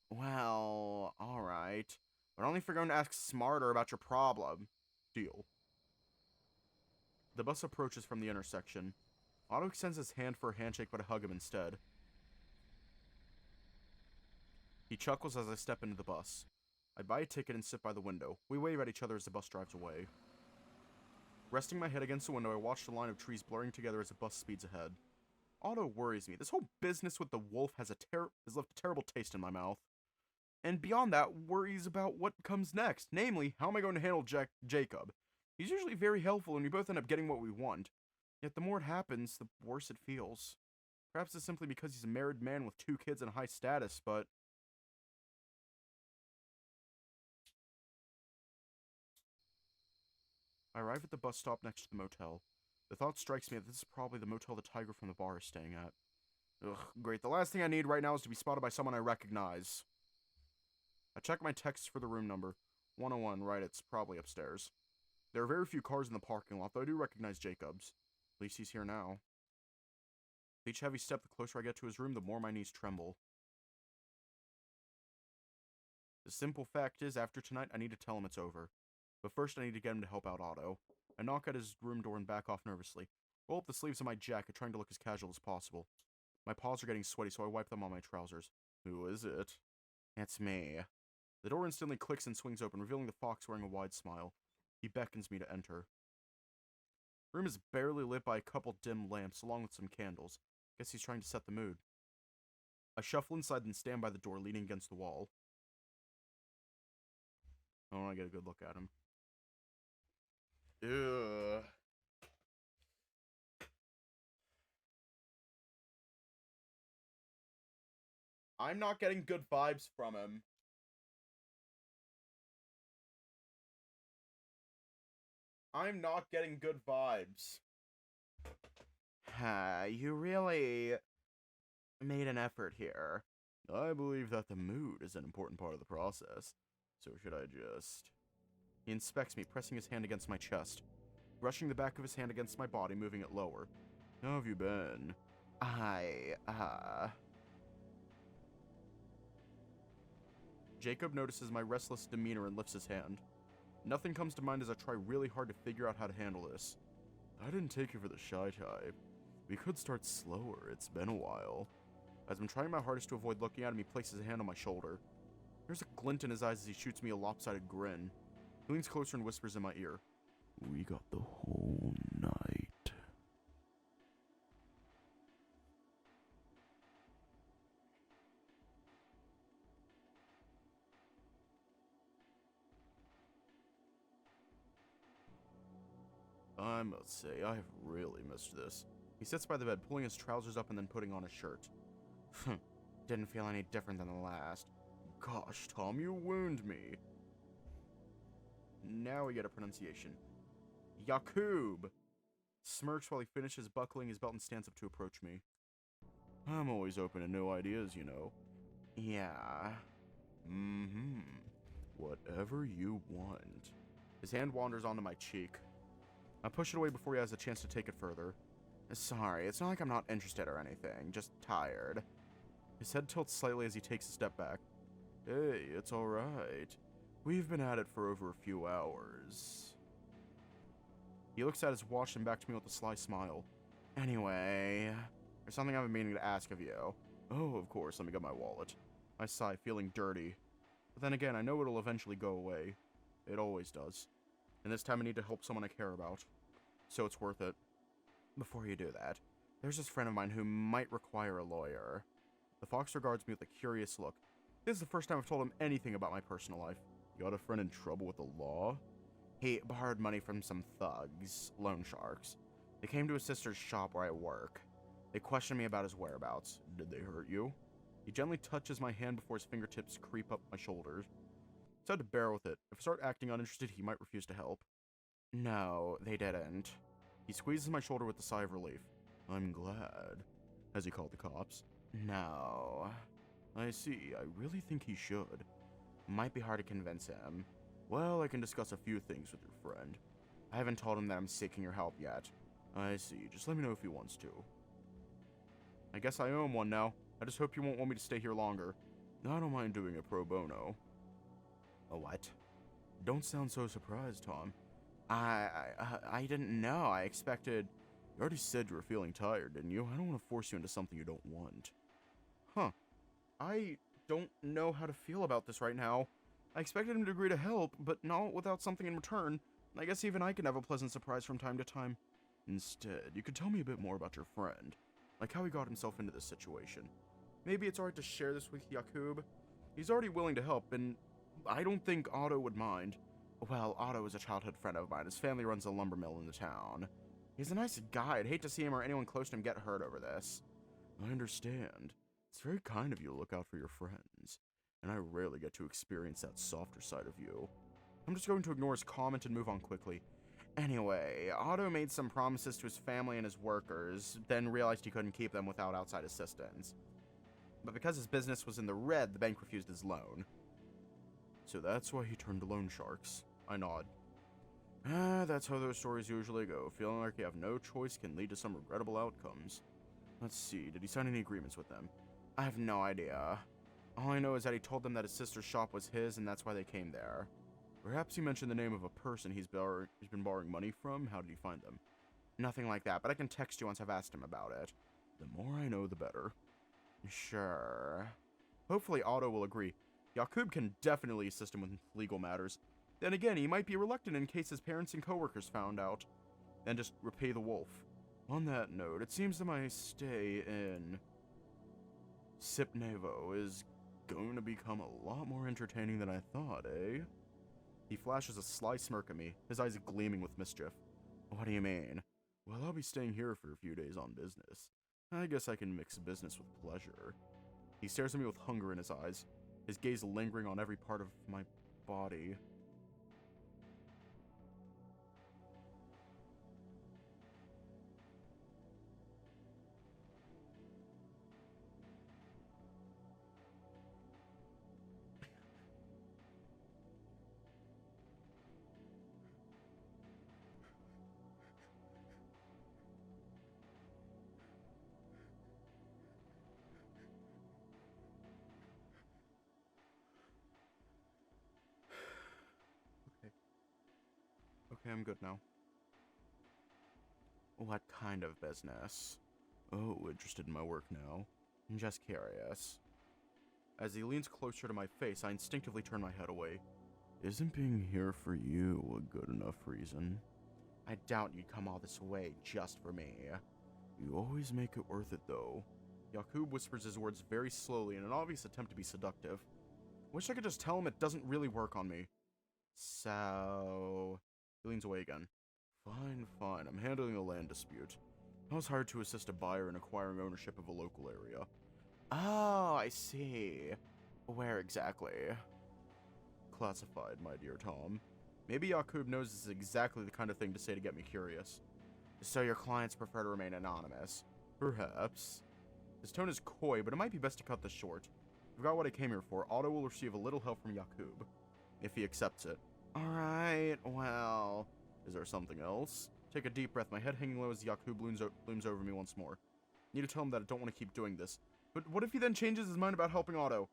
Well, alright. But only if you're going to ask smarter about your problem. Deal. The bus approaches from the intersection. Otto extends his hand for a handshake, but I hug him instead. He chuckles as I step into the bus. I buy a ticket and sit by the window. We wave at each other as the bus drives away. Resting my head against the window, I watch the line of trees blurring together as the bus speeds ahead. Otto worries me. This whole business with the wolf has left a terrible taste in my mouth. And beyond that, worries about what comes next. Namely, how am I going to handle Jacob? He's usually very helpful and we both end up getting what we want. Yet the more it happens, the worse it feels. Perhaps it's simply because he's a married man with 2 kids and high status, but... I arrive at the bus stop next to the motel. The thought strikes me that this is probably the motel the tiger from the bar is staying at. Ugh, great. The last thing I need right now is to be spotted by someone I recognize. I check my texts for the room number. 101, right, it's probably upstairs. There are very few cars in the parking lot, though I do recognize Jacob's. At least he's here now. With each heavy step, the closer I get to his room, the more my knees tremble. The simple fact is, after tonight, I need to tell him it's over. But first, I need to get him to help out Otto. I knock at his room door and back off nervously. Roll up the sleeves of my jacket, trying to look as casual as possible. My paws are getting sweaty, so I wipe them on my trousers. Who is it? It's me. The door instantly clicks and swings open, revealing the fox wearing a wide smile. He beckons me to enter. The room is barely lit by a couple dim lamps, along with some candles. Guess he's trying to set the mood. I shuffle inside and stand by the door, leaning against the wall. I want to get a good look at him. Ugh. I'm not getting good vibes from him. I'm not getting good vibes. You really made an effort here. I believe that the mood is an important part of the process. So should I just... He inspects me, pressing his hand against my chest. Brushing the back of his hand against my body, moving it lower. How have you been? Jacob notices my restless demeanor and lifts his hand. Nothing comes to mind as I try really hard to figure out how to handle this. I didn't take you for the shy type. We could start slower, it's been a while. As I'm trying my hardest to avoid looking at him, he places a hand on my shoulder. There's a glint in his eyes as he shoots me a lopsided grin. He leans closer and whispers in my ear. We got the whole night. I must say, I have really missed this. He sits by the bed, pulling his trousers up and then putting on his shirt. Didn't feel any different than the last. Gosh, Tom, you wound me. Now we get a pronunciation. Yakub! Smirks while he finishes buckling his belt and stands up to approach me. I'm always open to new ideas, you know. Yeah. Whatever you want. His hand wanders onto my cheek. I push it away before he has a chance to take it further. Sorry, it's not like I'm not interested or anything, just tired. His head tilts slightly as he takes a step back. Hey, it's alright. We've been at it for over a few hours. He looks at his watch and back to me with a sly smile. Anyway, there's something I've been meaning to ask of you. Oh, of course, let me get my wallet. I sigh, feeling dirty. But then again, I know it'll eventually go away. It always does. And this time I need to help someone I care about. So it's worth it. Before you do that, there's this friend of mine who might require a lawyer. The fox regards me with a curious look. This is the first time I've told him anything about my personal life. You got a friend in trouble with the law? He borrowed money from some thugs, loan sharks. They came to his sister's shop where I work. They questioned me about his whereabouts. Did they hurt you? He gently touches my hand before his fingertips creep up my shoulders. So I had to bear with it. If I start acting uninterested, he might refuse to help. No, they didn't. He squeezes my shoulder with a sigh of relief. I'm glad. Has he called the cops? No. I see. I really think he should. Might be hard to convince him. Well, I can discuss a few things with your friend. I haven't told him that I'm seeking your help yet. I see. Just let me know if he wants to. I guess I owe him one now. I just hope you won't want me to stay here longer. I don't mind doing a pro bono. A what? Don't sound so surprised, Tom. I didn't know. I expected... You already said you were feeling tired, didn't you? I don't want to force you into something you don't want. Huh. I don't know how to feel about this right now. I expected him to agree to help, but not without something in return. I guess even I can have a pleasant surprise from time to time. Instead, you could tell me a bit more about your friend, like how he got himself into this situation. Maybe it's alright to share this with Yakub. He's already willing to help, and I don't think Otto would mind. Well, Otto is a childhood friend of mine. His family runs a lumber mill in the town. He's a nice guy. I'd hate to see him or anyone close to him get hurt over this. I understand. It's very kind of you to look out for your friends, and I rarely get to experience that softer side of you. I'm just going to ignore his comment and move on quickly. Anyway, Otto made some promises to his family and his workers, then realized he couldn't keep them without outside assistance. But because his business was in the red, the bank refused his loan. So that's why he turned to loan sharks. I nod. That's how those stories usually go. Feeling like you have no choice can lead to some regrettable outcomes. Let's see, did he sign any agreements with them? I have no idea. All I know is that he told them that his sister's shop was his, and that's why they came there. Perhaps he mentioned the name of a person he's been borrowing money from. How did he find them? Nothing like that, but I can text you once I've asked him about it. The more I know, the better. Sure. Hopefully Otto will agree. Yakub can definitely assist him with legal matters. Then again, he might be reluctant in case his parents and coworkers found out. And just repay the wolf. On that note, it seems that my stay in Sipnevo is going to become a lot more entertaining than I thought, eh? He flashes a sly smirk at me, his eyes gleaming with mischief. What do you mean? Well, I'll be staying here for a few days on business. I guess I can mix business with pleasure. He stares at me with hunger in his eyes, his gaze lingering on every part of my body. Okay. Okay, I'm good now. What kind of business? Oh, interested in my work now. I'm just curious. As he leans closer to my face, I instinctively turn my head away. Isn't being here for you a good enough reason? I doubt you'd come all this way just for me. You always make it worth it, though. Yakub whispers his words very slowly in an obvious attempt to be seductive. Wish I could just tell him it doesn't really work on me. So... He leans away again. Fine, fine. I'm handling a land dispute. I was hired to assist a buyer in acquiring ownership of a local area. Oh, I see. Where exactly? Classified, my dear Tom. Maybe Yakub knows this is exactly the kind of thing to say to get me curious. So your clients prefer to remain anonymous? Perhaps. His tone is coy, but it might be best to cut this short. I forgot what I came here for. Otto will receive a little help from Yakub, if he accepts it. Alright, well... Is there something else? Take a deep breath, my head hanging low as Yakub looms over me once more. Need to tell him that I don't want to keep doing this. But what if he then changes his mind about helping Otto?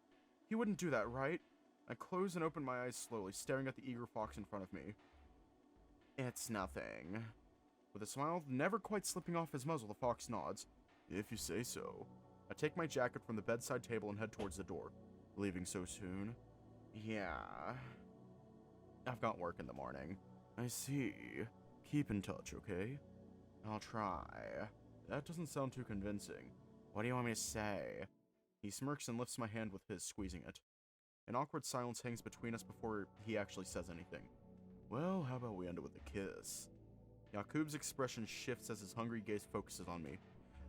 He wouldn't do that, right? I close and open my eyes slowly, staring at the eager fox in front of me. It's nothing. With a smile never quite slipping off his muzzle, the fox nods. If you say so. I take my jacket from the bedside table and head towards the door. Leaving so soon? Yeah. I've got work in the morning. I see. Keep in touch, okay? I'll try. That doesn't sound too convincing. What do you want me to say? He smirks and lifts my hand with his, squeezing it. An awkward silence hangs between us before he actually says anything. Well, how about we end it with a kiss? Yakub's expression shifts as his hungry gaze focuses on me.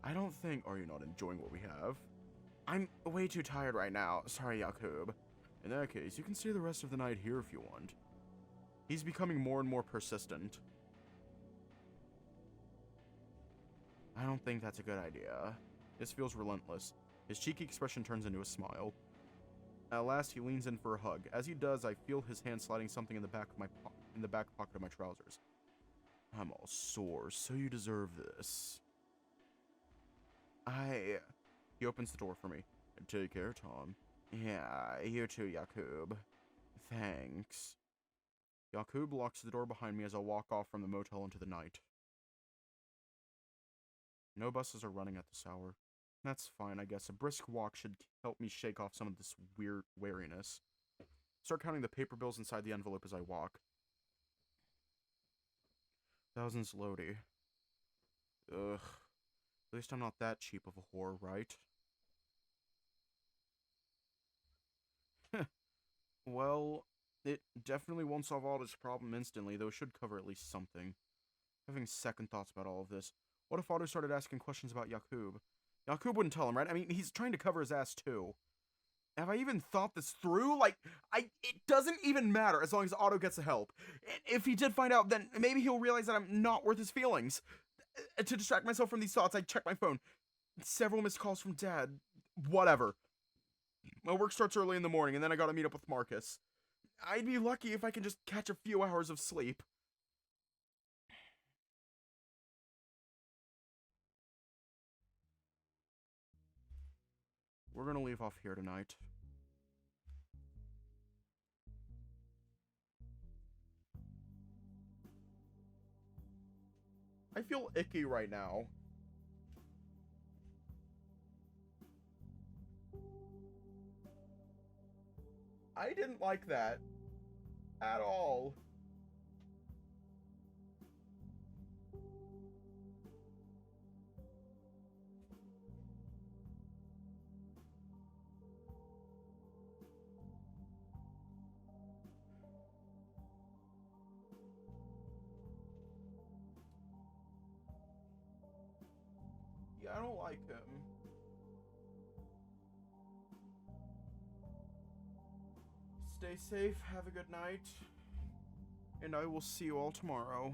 I don't think... Are you not enjoying what we have? I'm way too tired right now. Sorry, Yakub. In that case, you can stay the rest of the night here if you want. He's becoming more and more persistent. I don't think that's a good idea. This feels relentless. His cheeky expression turns into a smile. At last, he leans in for a hug. As he does, I feel his hand sliding something in the back pocket of my trousers. I'm all sore, so you deserve this. He opens the door for me. Take care, Tom. Yeah, you too, Yakub. Thanks. Yakub locks the door behind me as I walk off from the motel into the night. No buses are running at this hour. That's fine, I guess. A brisk walk should help me shake off some of this weird wariness. Start counting the paper bills inside the envelope as I walk. Thousands Lodi. Ugh. At least I'm not that cheap of a whore, right? Well, it definitely won't solve Otto's problem instantly, though it should cover at least something. Having second thoughts about all of this. What if Otto started asking questions about Yakub? Yakub wouldn't tell him, right? I mean, he's trying to cover his ass too. Have I even thought this through? Like, it doesn't even matter as long as Otto gets the help. If he did find out, then maybe he'll realize that I'm not worth his feelings. To distract myself from these thoughts, I check my phone. Several missed calls from Dad. Whatever. My work starts early in the morning, and then I gotta meet up with Marcus. I'd be lucky if I can just catch a few hours of sleep. We're gonna leave off here tonight. I feel icky right now. I didn't like that. At all. Yeah, I don't like him. Stay safe, have a good night, and I will see you all tomorrow.